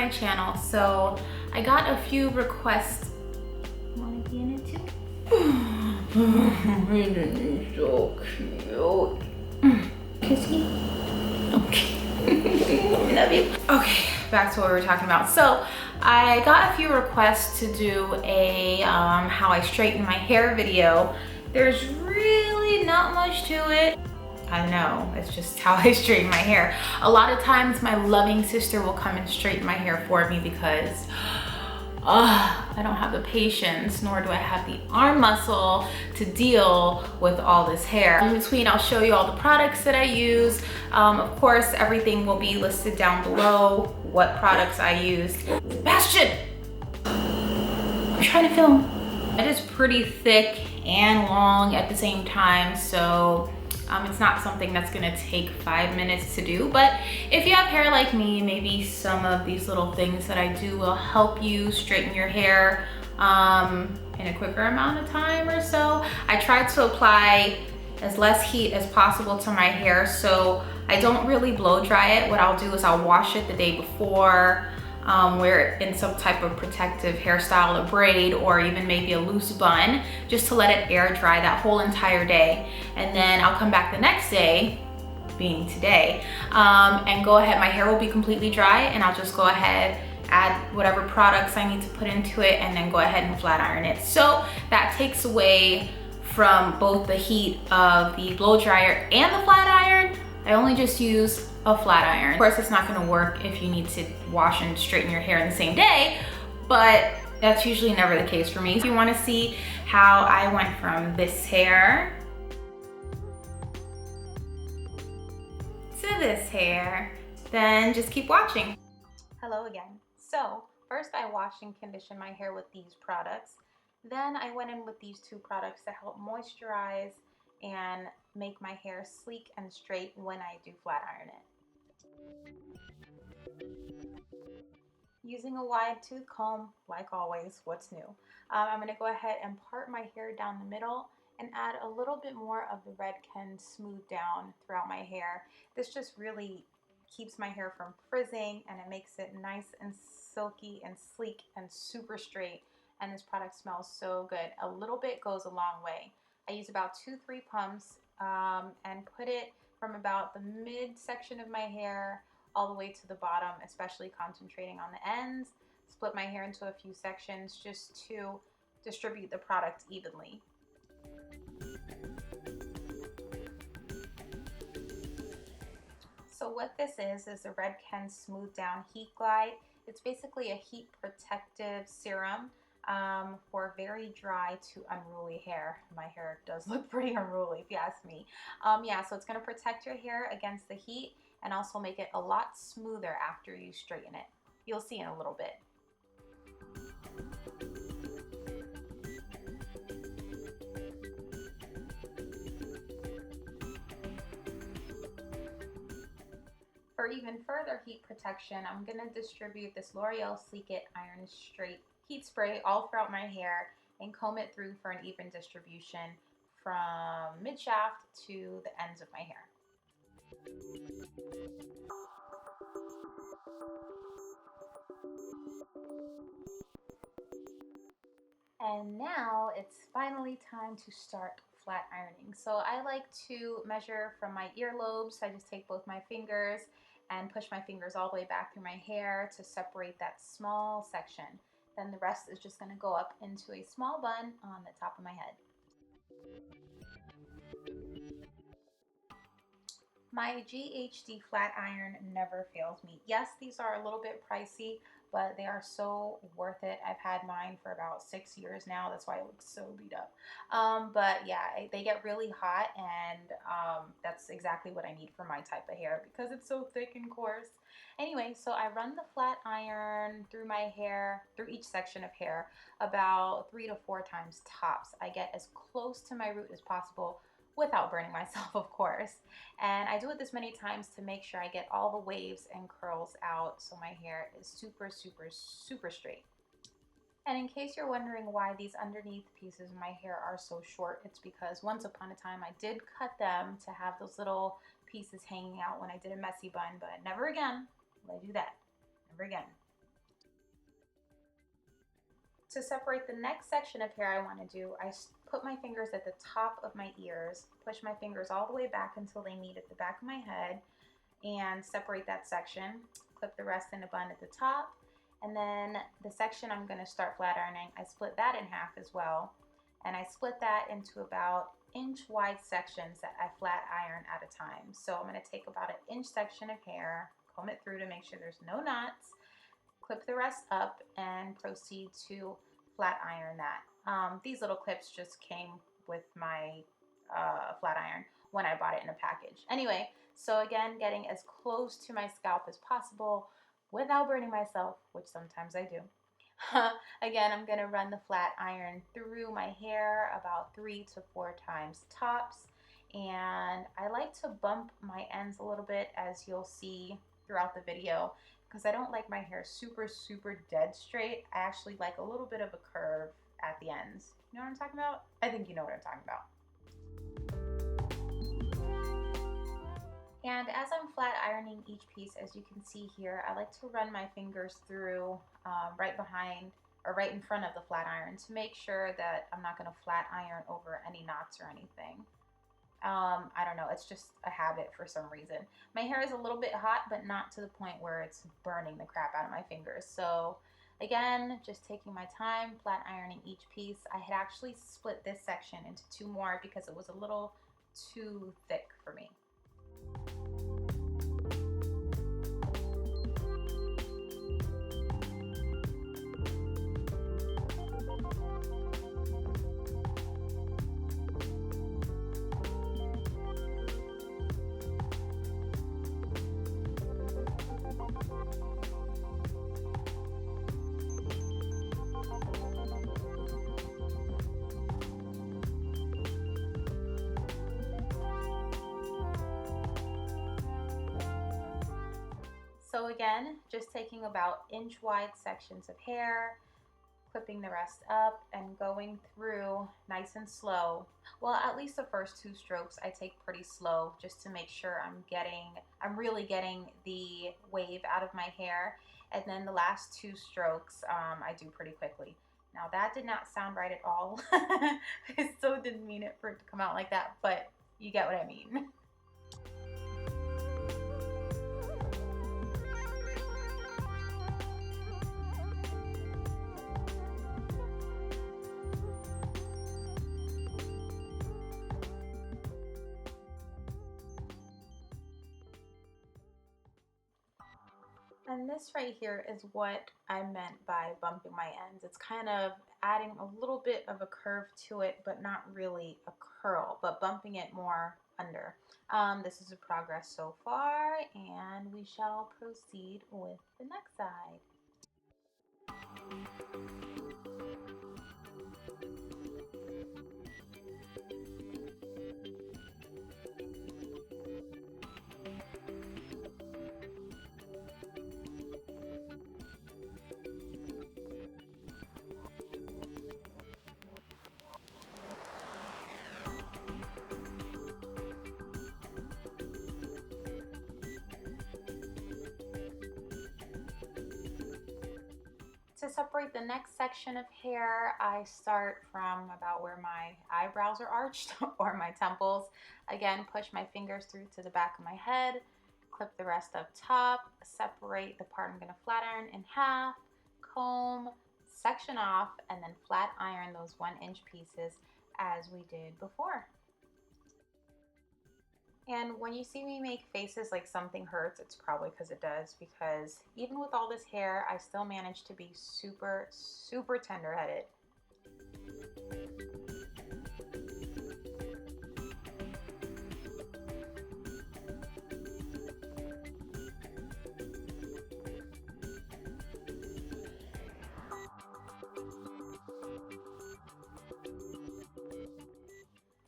my channel. So I got a few requests. You wanna be in it too? Isn't he so cute? Kissy? Okay. Love you. Okay, back to what we were talking about. So I got a few requests to do a how I straighten my hair video. There's really not much to it. I know, it's just how I straighten my hair. A lot of times my loving sister will come and straighten my hair for me because I don't have the patience, nor do I have the arm muscle to deal with all this hair. In between, I'll show you all the products that I use. Of course, everything will be listed down below, what products I use. Sebastian! I'm trying to film. It is pretty thick and long at the same time, so it's not something that's gonna take 5 minutes to do, but if you have hair like me, maybe some of these little things that I do will help you straighten your hair in a quicker amount of time or so. I try to apply as less heat as possible to my hair, so I don't really blow dry it. What I'll do is I'll wash it the day before, wear it in some type of protective hairstyle, a braid, or even maybe a loose bun, just to let it air dry that whole entire day. And then I'll come back the next day, being today, and go ahead, my hair will be completely dry, and I'll just go ahead, add whatever products I need to put into it, and then go ahead and flat iron it. So that takes away from both the heat of the blow dryer and the flat iron. I only just use a flat iron. Of course, it's not gonna work if you need to wash and straighten your hair in the same day, but that's usually never the case for me. If you wanna see how I went from this hair to this hair, then just keep watching. Hello again. So first I washed and conditioned my hair with these products. Then I went in with these two products that help moisturize and make my hair sleek and straight when I do flat iron it. Using a wide tooth comb, like always, what's new? I'm gonna go ahead and part my hair down the middle and add a little bit more of the Redken smooth down throughout my hair. This just really keeps my hair from frizzing, and it makes it nice and silky and sleek and super straight. And this product smells so good. A little bit goes a long way. I use about 2-3 pumps and put it from about the mid section of my hair all the way to the bottom, especially concentrating on the ends. Split my hair into a few sections just to distribute the product evenly. So what this is the Redken Smooth Down Heat Glide. It's basically a heat protective serum for very dry to unruly hair. My hair does look pretty unruly if you ask me. Yeah, so it's gonna protect your hair against the heat and also make it a lot smoother after you straighten it. You'll see in a little bit. For even further heat protection, I'm gonna distribute this L'Oreal Sleek It Iron Straight heat spray all throughout my hair and comb it through for an even distribution from mid-shaft to the ends of my hair. And now it's finally time to start flat ironing. So I like to measure from my earlobes. I just take both my fingers and push my fingers all the way back through my hair to separate that small section. Then the rest is just gonna go up into a small bun on the top of my head. My GHD Flat Iron never fails me. Yes, these are a little bit pricey, but they are so worth it. I've had mine for about 6 years now. That's why it looks so beat up. But yeah, they get really hot, and that's exactly what I need for my type of hair because it's so thick and coarse. Anyway, so I run the flat iron through my hair, through each section of hair, about 3 to 4 times tops. I get as close to my root as possible without burning myself, of course. And I do it this many times to make sure I get all the waves and curls out so my hair is super, super, super straight. And in case you're wondering why these underneath pieces of my hair are so short, it's because once upon a time I did cut them to have those little pieces hanging out when I did a messy bun, but never again will I do that. Never again. To separate the next section of hair I want to do, I put my fingers at the top of my ears, push my fingers all the way back until they meet at the back of my head, and separate that section. Clip the rest in a bun at the top, and then the section I'm going to start flat ironing, I split that in half as well, and I split that into about inch wide sections that I flat iron at a time. So I'm going to take about an inch section of hair, comb it through to make sure there's no knots, clip the rest up, and proceed to flat iron that. These little clips just came with my flat iron when I bought it in a package. Anyway, so again, getting as close to my scalp as possible without burning myself, which sometimes I do. Again, I'm going to run the flat iron through my hair about 3 to 4 times tops, and I like to bump my ends a little bit, as you'll see throughout the video, because I don't like my hair super dead straight. I actually like a little bit of a curve at the ends. You know what I'm talking about? I think you know what I'm talking about. And as I'm flat ironing each piece, as you can see here, I like to run my fingers through right behind or right in front of the flat iron to make sure that I'm not going to flat iron over any knots or anything. I don't know, it's just a habit for some reason. My hair is a little bit hot, but not to the point where it's burning the crap out of my fingers. So again, just taking my time, flat ironing each piece. I had actually split this section into 2 more because it was a little too thick for me. So again, just taking about inch wide sections of hair, clipping the rest up and going through nice and slow. Well, at least the first 2 strokes I take pretty slow just to make sure I'm really getting the wave out of my hair. And then the last 2 strokes I do pretty quickly. Now that did not sound right at all. I still didn't mean it for it to come out like that, but you get what I mean. And this right here is what I meant by bumping my ends. It's kind of adding a little bit of a curve to it, but not really a curl, but bumping it more under. This is a progress so far, and we shall proceed with the next side. To separate the next section of hair, I start from about where my eyebrows are arched or my temples. Again, push my fingers through to the back of my head, clip the rest up top, separate the part I'm going to flat iron in half, comb, section off, and then flat iron those 1-inch pieces as we did before. And when you see me make faces like something hurts, it's probably because it does, because even with all this hair, I still manage to be super tender-headed.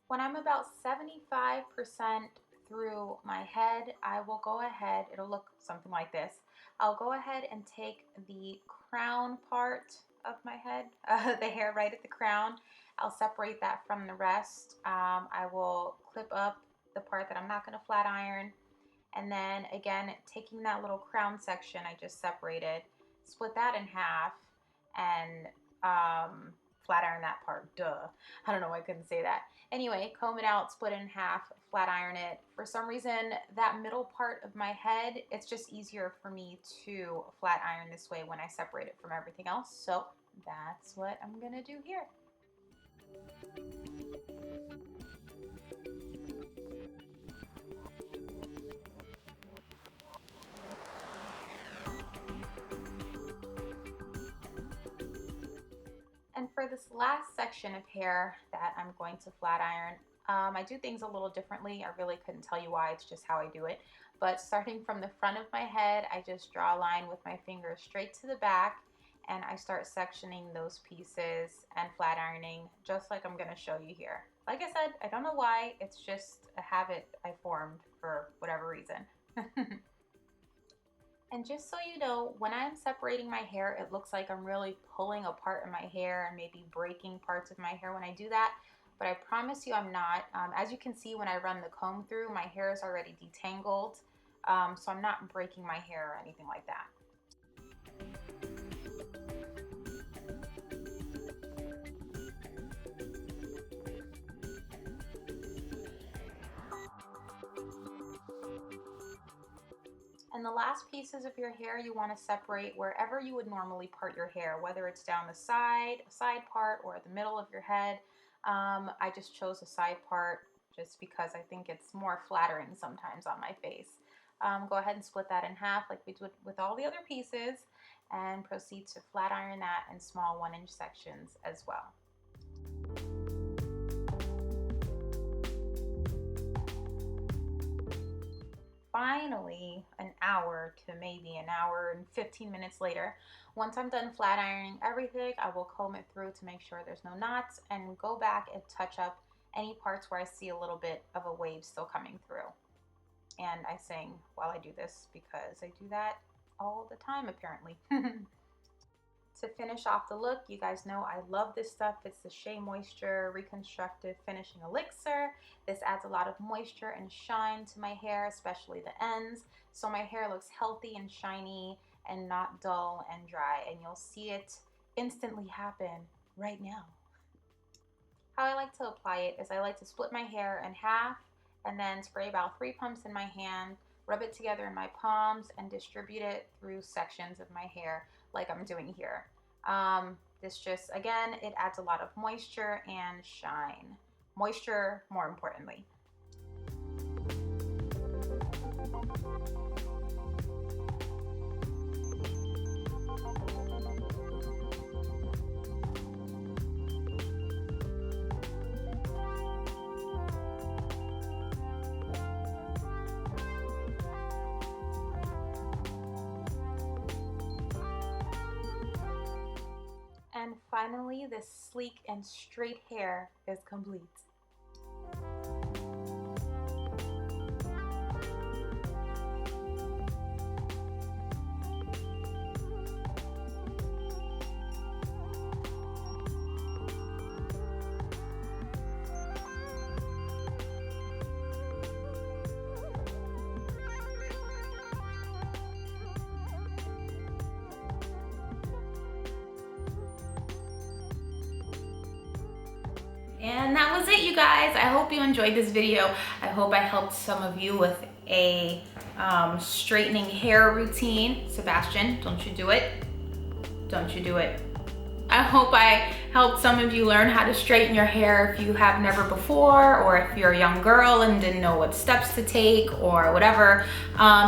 When I'm about 75% through my head, I will go ahead, it'll look something like this. I'll go ahead and take the crown part of my head, the hair right at the crown. I'll separate that from the rest. I will clip up the part that I'm not going to flat iron. And then again, taking that little crown section I just separated, split that in half and flat iron that part, duh. I don't know why I couldn't say that. Anyway, comb it out, split it in half, flat iron it. For some reason, that middle part of my head, it's just easier for me to flat iron this way when I separate it from everything else. So that's what I'm gonna do here. And for this last section of hair that I'm going to flat iron, I do things a little differently. I really couldn't tell you why, it's just how I do it. But starting from the front of my head, I just draw a line with my finger straight to the back, and I start sectioning those pieces and flat ironing just like I'm gonna show you here. Like I said, I don't know why, it's just a habit I formed for whatever reason. And just so you know, when I'm separating my hair, it looks like I'm really pulling apart in my hair and maybe breaking parts of my hair when I do that. But I promise you I'm not. As you can see, when I run the comb through, my hair is already detangled. So I'm not breaking my hair or anything like that. And the last pieces of your hair you want to separate wherever you would normally part your hair, whether it's down the side part, or the middle of your head. I just chose the side part just because I think it's more flattering sometimes on my face. Go ahead and split that in half like we did with all the other pieces, and proceed to flat iron that in small 1-inch sections as well. Finally, an hour to maybe an hour and 15 minutes later, once I'm done flat ironing everything, I will comb it through to make sure there's no knots and go back and touch up any parts where I see a little bit of a wave still coming through. And I sing while I do this because I do that all the time apparently. To finish off the look, you guys know I love this stuff. It's the Shea Moisture Reconstructive Finishing Elixir. This adds a lot of moisture and shine to my hair, especially the ends, so my hair looks healthy and shiny and not dull and dry, and you'll see it instantly happen right now. How I like to apply it is I like to split my hair in half and then spray about 3 pumps in my hand, rub it together in my palms, and distribute it through sections of my hair like I'm doing here. This just, again, it adds a lot of moisture and shine. Moisture, more importantly. And finally, this sleek and straight hair is complete. And that was it, you guys. I hope you enjoyed this video. I hope I helped some of you with a straightening hair routine. Sebastian, don't you do it. Don't you do it. I hope I helped some of you learn how to straighten your hair if you have never before, or if you're a young girl and didn't know what steps to take or whatever.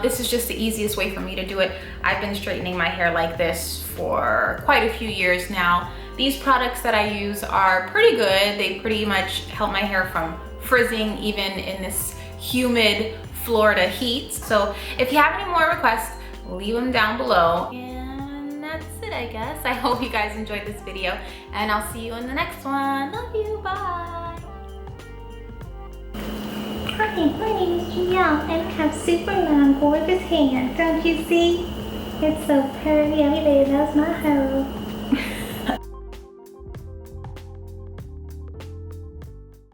This is just the easiest way for me to do it. I've been straightening my hair like this for quite a few years now. These products that I use are pretty good. They pretty much help my hair from frizzing even in this humid Florida heat. So if you have any more requests, leave them down below. And that's it, I guess. I hope you guys enjoyed this video, and I'll see you in the next one. Love you, bye. Hi, my name is Jamielle, and I have super long, gorgeous hair. Don't you see? It's so pretty. Everybody loves my hair.